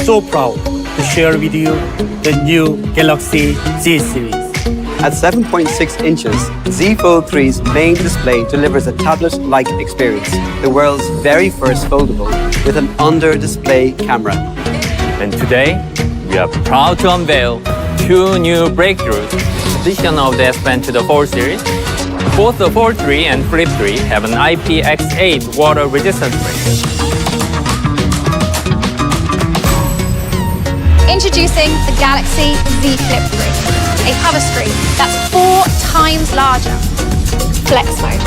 so proud to share with you the new Galaxy Z series. At 7.6 inches, Z Fold 3's main display delivers a tablet-like experience, the world's very first foldable with an under-display camera. And today, we are proud to unveil two new breakthroughs. Addition of the S Pen to the Fold series. Both the Fold 3 and Flip 3 have an IPX8 water resistance rating. Introducing the Galaxy Z Flip 3, a hover screen that's 4 times larger. Flex mode,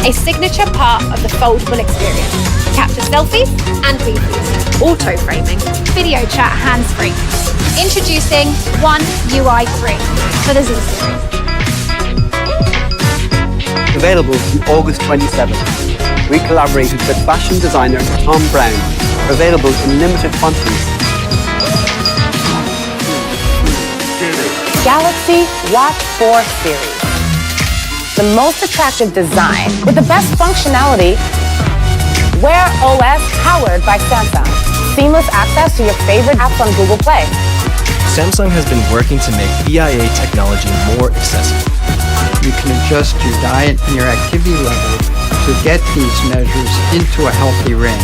a signature part of the foldable experience. Capture selfies and reviewz. Auto framing, video chat hands-free. Introducing One UI 3 for the Z series. Available from August 27th. We collaborated with fashion designer Tom Brown. Available in limited quantities. Galaxy Watch 4 series. The most attractive design with the best functionality. Wear OS powered by Samsung. Seamless access to your favorite apps on Google Play. Samsung has been working to make BIA technology more accessible. You can adjust your diet and your activity level to get these measures into a healthy range.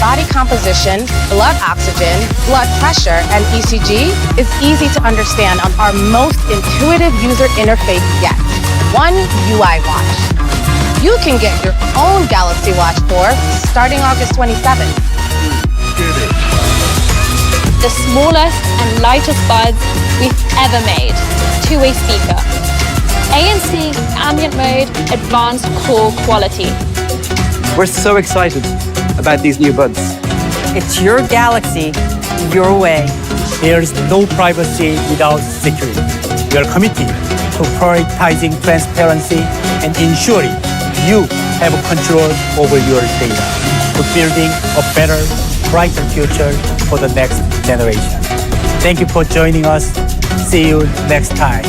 Body composition, blood oxygen, blood pressure, and ECG is easy to understand on our most intuitive user interface yet. One UI Watch. You can get your own Galaxy Watch 4 starting August 27th. The smallest and lightest buds we've ever made. Two-way speaker. ANC ambient mode, advanced core quality. We're so excited about these new buds. It's your Galaxy, your way. There's no privacy without security. We are committed to prioritizing transparency and ensuring you have control over your data, to building a better, brighter future for the next generation. Thank you for joining us. See you next time.